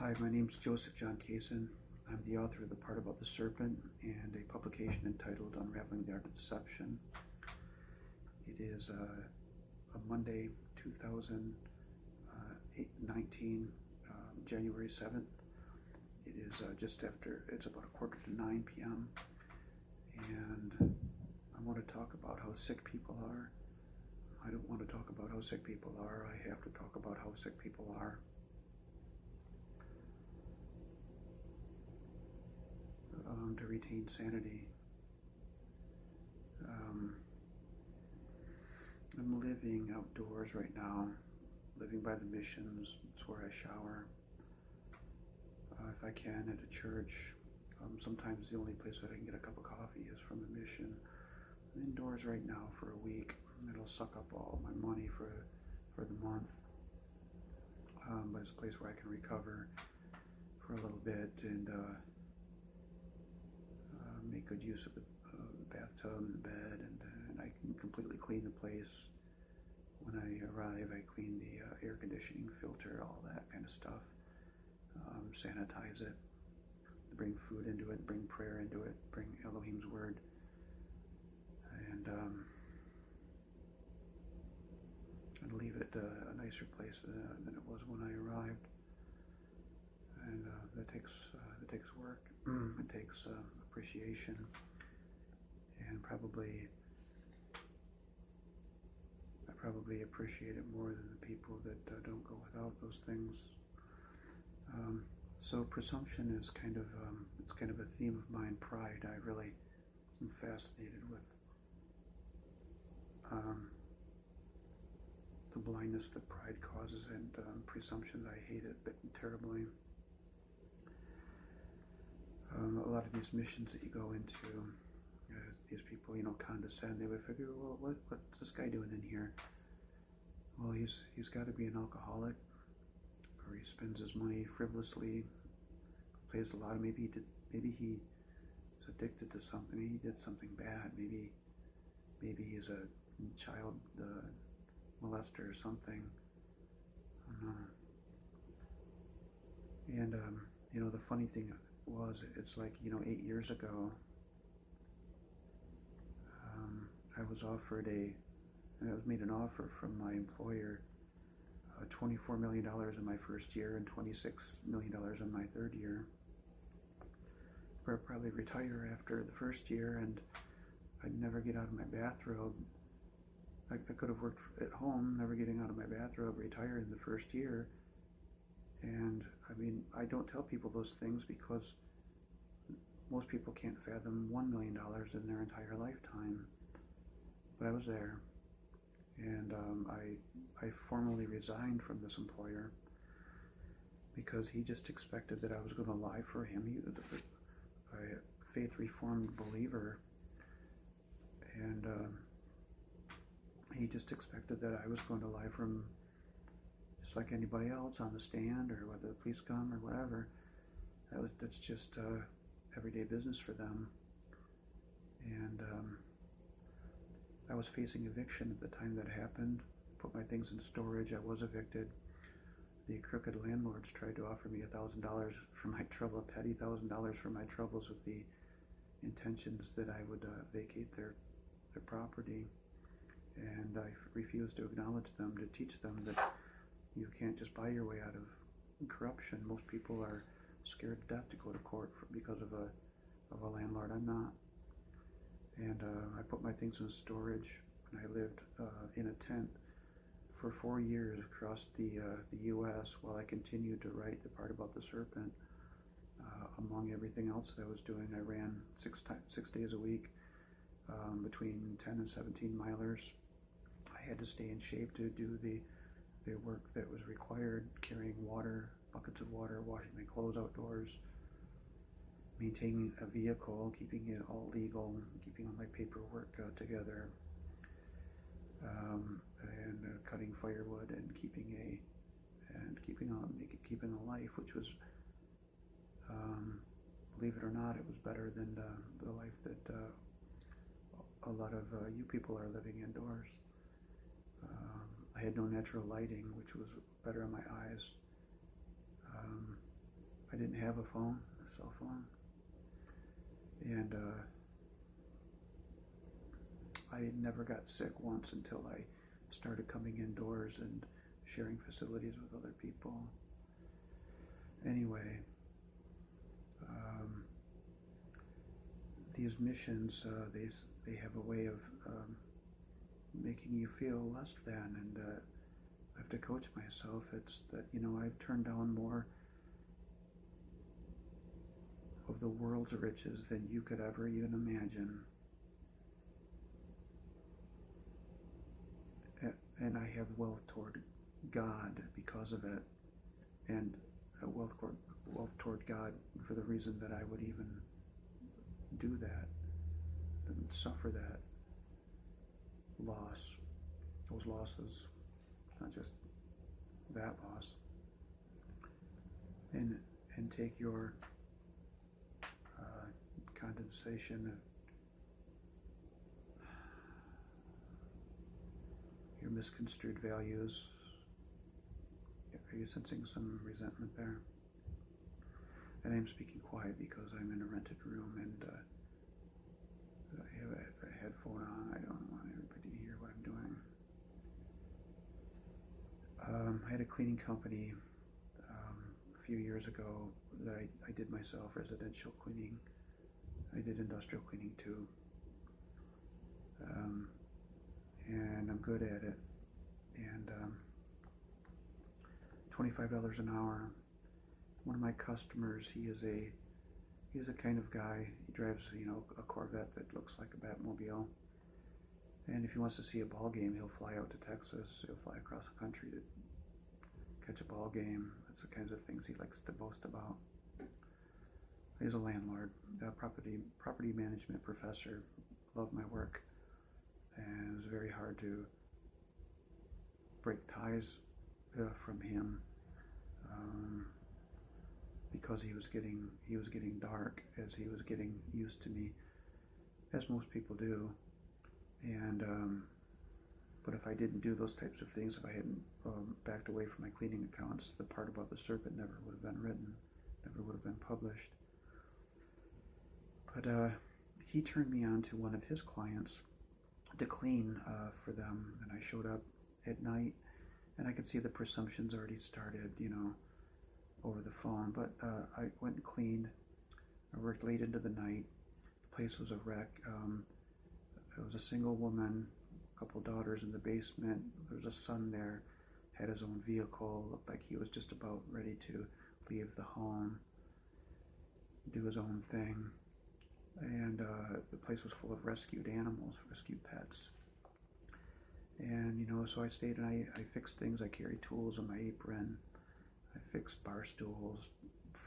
Hi, my name is Joseph John Kaysen. I'm the author of The Part About the Serpent and a publication entitled Unraveling the Art of Deception. It is a Monday, 2019, January 7th. It is it's about 8:45 p.m. And I want to talk about how sick people are. I don't want to talk about how sick people are. I have to talk about how sick people are. To retain sanity. I'm living outdoors right now, living by the missions. It's where I shower. If I can, at a church. Sometimes the only place that I can get a cup of coffee is from the mission. I'm indoors right now for a week. It'll suck up all my money for the month. But it's a place where I can recover for a little bit and make good use of the bathtub and the bed, and I can completely clean the place. When I arrive, I clean the air conditioning filter, all that kind of stuff, sanitize it, bring food into it, bring prayer into it, bring Elohim's word, and leave it a nicer place than it was when I arrived. And that takes work. It takes appreciation, and I probably appreciate it more than the people that don't go without those things. So presumption is kind of a theme of mine. Pride, I really am fascinated with the blindness that pride causes, and presumption, I hate it terribly. A lot of these missions that you go into, these people, condescend. They would figure, well, what's this guy doing in here? Well, he's got to be an alcoholic, or he spends his money frivolously, plays a lot. Maybe he's addicted to something. Maybe he did something bad. Maybe he's a child molester or something. I don't know. And the funny thing was, it's like 8 years ago, I was made an offer from my employer, $24 million in my first year and $26 million in my third year. I'd probably retire after the first year, and I'd never get out of my bathrobe. I could have worked at home, never getting out of my bathrobe, retire in the first year. And I don't tell people those things because most people can't fathom $1 million in their entire lifetime. But I was there, and I formally resigned from this employer because he just expected that I was going to lie for him. He was a faith reformed believer, and he just expected that I was going to lie for him just like anybody else on the stand, or whether the police come or whatever. That's just everyday business for them. And I was facing eviction at the time that happened. Put my things in storage. I was evicted. The crooked landlords tried to offer me $1,000 for my trouble, a petty $1,000 for my troubles, with the intentions that I would vacate their property. And I refused to acknowledge them, to teach them that you can't just buy your way out of corruption. Most people are scared to death to go to court because of a landlord. I'm not. And I put my things in storage, and I lived in a tent for 4 years across the U.S. while I continued to write The Part About the Serpent. Among everything else that I was doing, I ran 6 days a week, between 10 and 17 milers. I had to stay in shape to do the work that was required, carrying water, buckets of water, washing my clothes outdoors, maintaining a vehicle, keeping it all legal, keeping all my paperwork together, and cutting firewood, and keeping a life, which was, believe it or not, it was better than the life that a lot of you people are living indoors. I had no natural lighting, which was better on my eyes. didn't have a cell phone, and I never got sick once until I started coming indoors and sharing facilities with other people. Anyway, these missions, they have a way of making you feel less than, and I have to coach myself. It's that, I've turned down more of the world's riches than you could ever even imagine. And I have wealth toward God because of it, and wealth toward God for the reason that I would even do that and suffer that loss, those losses, not just that loss, and take your condensation, your misconstrued values. Are you sensing some resentment there? And I'm speaking quiet because I'm in a rented room and I have a headphone on. I don't want everybody to hear what I'm doing. I had a cleaning company a few years ago that I did myself, residential cleaning. I did industrial cleaning too. And I'm good at it. And $25 an hour. One of my customers, he is a kind of guy. He drives, a Corvette that looks like a Batmobile. And if he wants to see a ball game, he'll fly out to Texas. He'll fly across the country to catch a ball game. That's the kinds of things he likes to boast about. He's a landlord, a property management professor. Loved my work, and it was very hard to break ties from him because he was getting dark as he was getting used to me, as most people do. And but if I didn't do those types of things, if I hadn't backed away from my cleaning accounts, the part about the serpent never would have been written, never would have been published. But he turned me on to one of his clients to clean for them, and I showed up at night, and I could see the presumptions already started, over the phone. But I went and cleaned. I worked late into the night. The place was a wreck. It was a single woman, a couple daughters in the basement. There was a son there, had his own vehicle, looked like he was just about ready to leave the home, do his own thing. And the place was full of rescued animals, rescued pets. And, so I stayed and I fixed things. I carried tools on my apron. I fixed bar stools,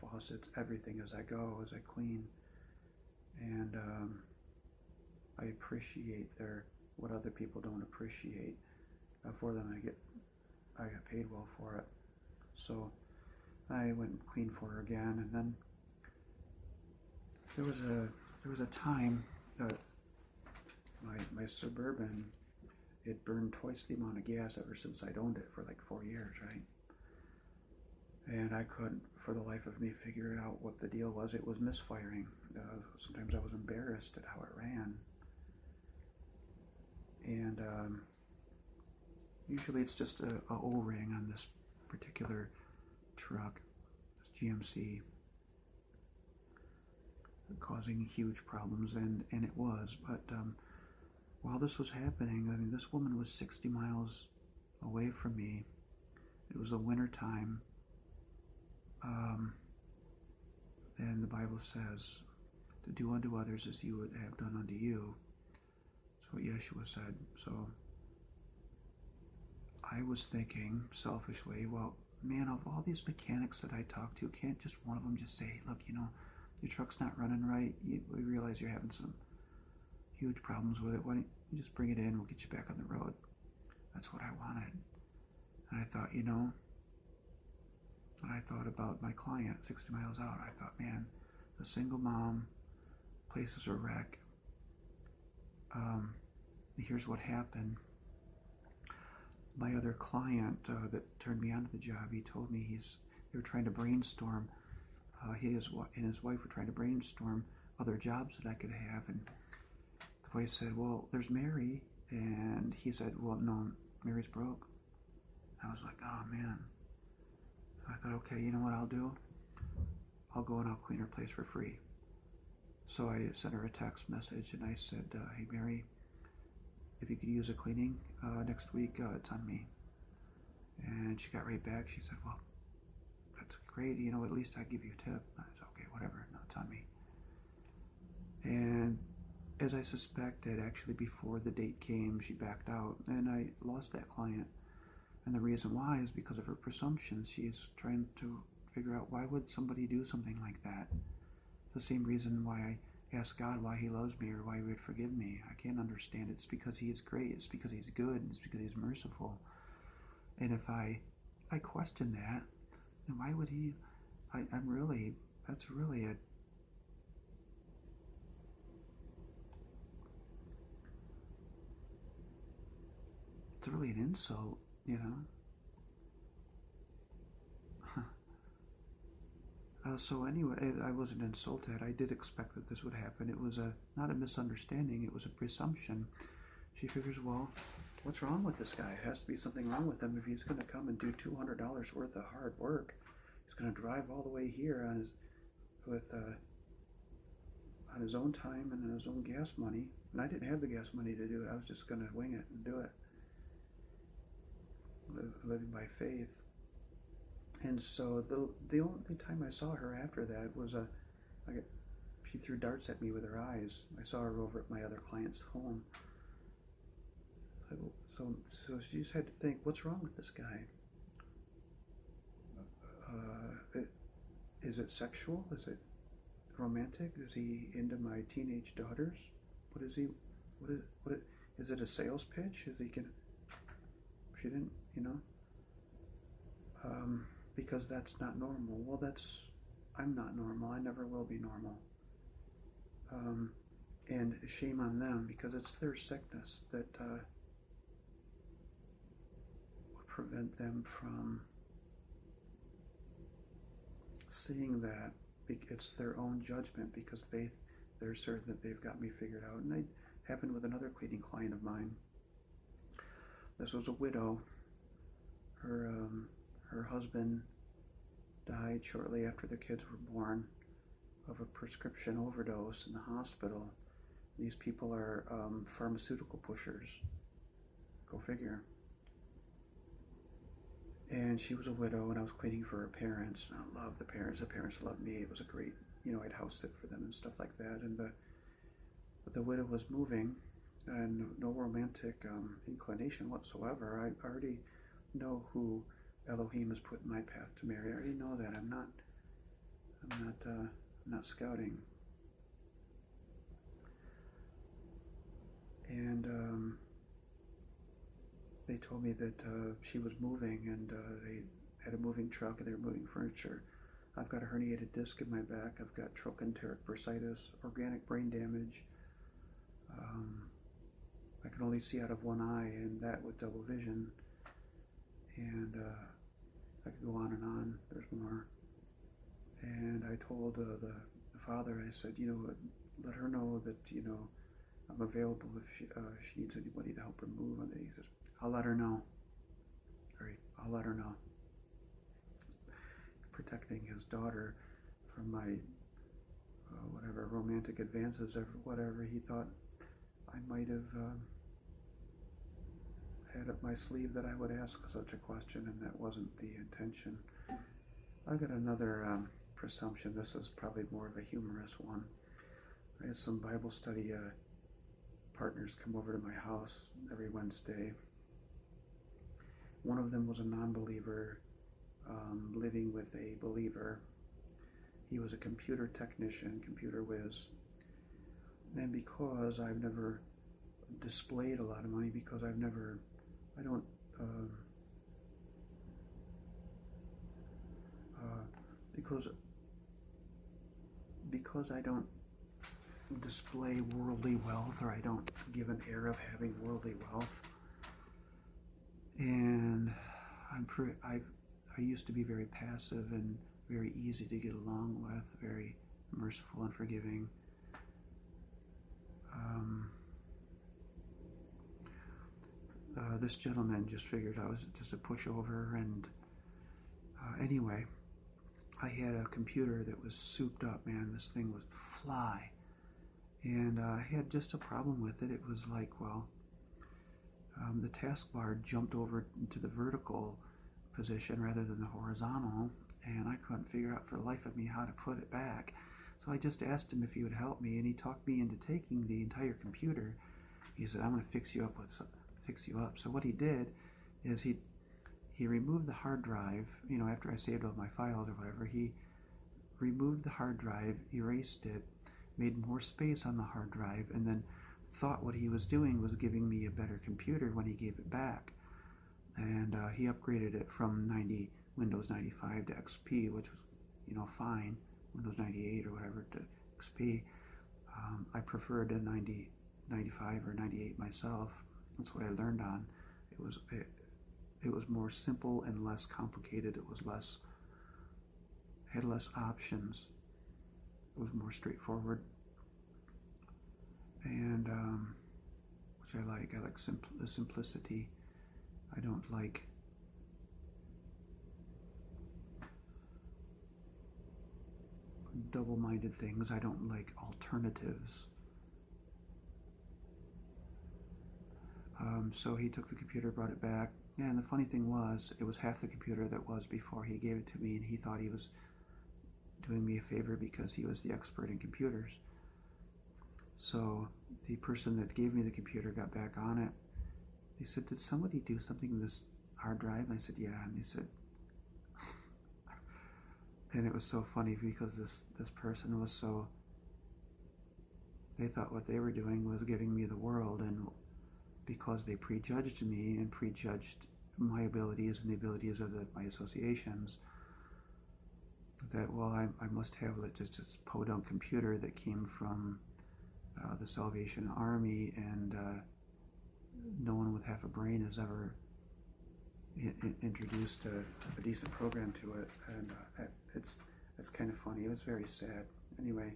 faucets, everything as I go, as I clean. And I appreciate what other people don't appreciate. For them, I got paid well for it. So I went and cleaned for her again, and then there was a time that my Suburban, it burned twice the amount of gas ever since I'd owned it for like 4 years, right? And I couldn't, for the life of me, figure out what the deal was. It was misfiring. Sometimes I was embarrassed at how it ran. And usually it's just a O-ring on this particular truck, this GMC, causing huge problems, and it was. But while this was happening, this woman was 60 miles away from me. It was the winter time, and the Bible says to do unto others as you would have done unto you. That's what Yeshua said. So I was thinking selfishly, well, man, of all these mechanics that I talk to, can't just one of them just say, look, your truck's not running right. We realize you're having some huge problems with it. Why don't you just bring it in? We'll get you back on the road. That's what I wanted. And I thought, and I thought about my client 60 miles out. I thought, man, a single mom, place is a wreck. Here's what happened. My other client that turned me on to the job, he told me they were trying to brainstorm he and his wife were trying to brainstorm other jobs that I could have, and the wife said, well, there's Mary, and he said, well, no, Mary's broke. I was like, oh man. I thought, okay, you know what I'll do? I'll go and I'll clean her place for free. So I sent her a text message and I said, hey Mary, if you could use a cleaning next week, it's on me. And she got right back. She said, well, that's great, at least I give you a tip. I said, okay, whatever, no, it's on me. And as I suspected, actually before the date came, she backed out and I lost that client. And the reason why is because of her presumptions. She's trying to figure out, why would somebody do something like that? The same reason why I ask God why he loves me or why he would forgive me. I can't understand. It's because he is great. It's because he's good. It's because he's merciful. And if I question that, then why would he? That's really it's really an insult, So anyway, I wasn't insulted. I did expect that this would happen. It was not a misunderstanding. It was a presumption. She figures, well, what's wrong with this guy? It has to be something wrong with him if he's going to come and do $200 worth of hard work. He's going to drive all the way here on his own time and on his own gas money. And I didn't have the gas money to do it. I was just going to wing it and do it, living by faith. And so the only time I saw her after that was she threw darts at me with her eyes. I saw her over at my other client's home. So she just had to think, what's wrong with this guy? Is it sexual? Is it romantic? Is he into my teenage daughters? What is he? Is it a sales pitch? Is he gonna? She didn't, because that's not normal. Well, I'm not normal. I never will be normal. And shame on them, because it's their sickness that would prevent them from seeing that. It's their own judgment, because they're certain that they've got me figured out. And it happened with another cleaning client of mine. This was a widow. Her husband died shortly after the kids were born of a prescription overdose in the hospital. These people are pharmaceutical pushers. Go figure. And she was a widow, and I was cleaning for her parents. And I loved the parents. The parents loved me. It was a great, I'd house sit for them and stuff like that. But the widow was moving, and no romantic inclination whatsoever. I already know who Elohim has put in my path to marry. I already know that. I'm not scouting. And they told me that she was moving, and they had a moving truck and they were moving furniture. I've got a herniated disc in my back. I've got trochanteric bursitis, organic brain damage. I can only see out of one eye, and that with double vision. And I could go on and on. There's more. And I told the father, I said, let her know that, I'm available if she needs anybody to help her move. And he says, I'll let her know. All right, I'll let her know. Protecting his daughter from my whatever romantic advances or whatever he thought I might have had up my sleeve that I would ask such a question, and that wasn't the intention. I've got another presumption. This is probably more of a humorous one. I had some Bible study partners come over to my house every Wednesday. One of them was a non-believer living with a believer. He was a computer technician, computer whiz. And because I've never displayed a lot of money, because I don't because I don't display worldly wealth, or I don't give an air of having worldly wealth, and I used to be very passive and very easy to get along with, very merciful and forgiving. This gentleman just figured I was just a pushover, and anyway, I had a computer that was souped up, man. This thing would fly, and I had just a problem with it. It was like, well, the taskbar jumped over into the vertical position rather than the horizontal, and I couldn't figure out for the life of me how to put it back. So I just asked him if he would help me, and he talked me into taking the entire computer. He said, "I'm going to fix you up." So what he did is he removed the hard drive. After I saved all my files or whatever, he removed the hard drive, erased it, made more space on the hard drive, and then thought what he was doing was giving me a better computer when he gave it back. And he upgraded it from Windows 95 to XP, which was, fine. Windows 98 or whatever to XP. I preferred a 95 or 98 myself. That's what I learned on. It was more simple and less complicated. It was had less options. It was more straightforward, and which I like. I like the simplicity. I don't like double-minded things. I don't like alternatives. So he took the computer, brought it back, and the funny thing was, it was half the computer that was before he gave it to me, and he thought he was doing me a favor because he was the expert in computers. So the person that gave me the computer got back on it. They said, "Did somebody do something to this hard drive?" And I said, "Yeah." And they said, and it was so funny because this person was so, they thought what they were doing was giving me the world, and because they prejudged me and prejudged my abilities and the abilities of my associations, that, well, I must have just this podunk computer that came from the Salvation Army, and no one with half a brain has ever introduced a decent program to it, and it's kind of funny. It was very sad. Anyway,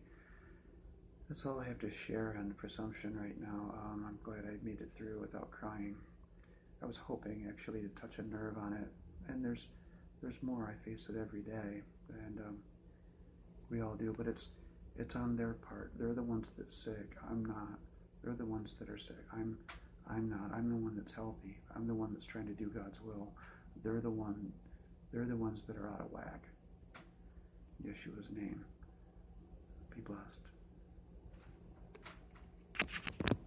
that's all I have to share on presumption right now. I'm glad I made it through without crying. I was hoping actually to touch a nerve on it, and there's more. I face it every day, and we all do. But it's on their part. They're the ones that's sick. I'm not. They're the ones that are sick. I'm not. I'm the one that's healthy. I'm the one that's trying to do God's will. They're the ones that are out of whack. Yeshua's name. Be blessed.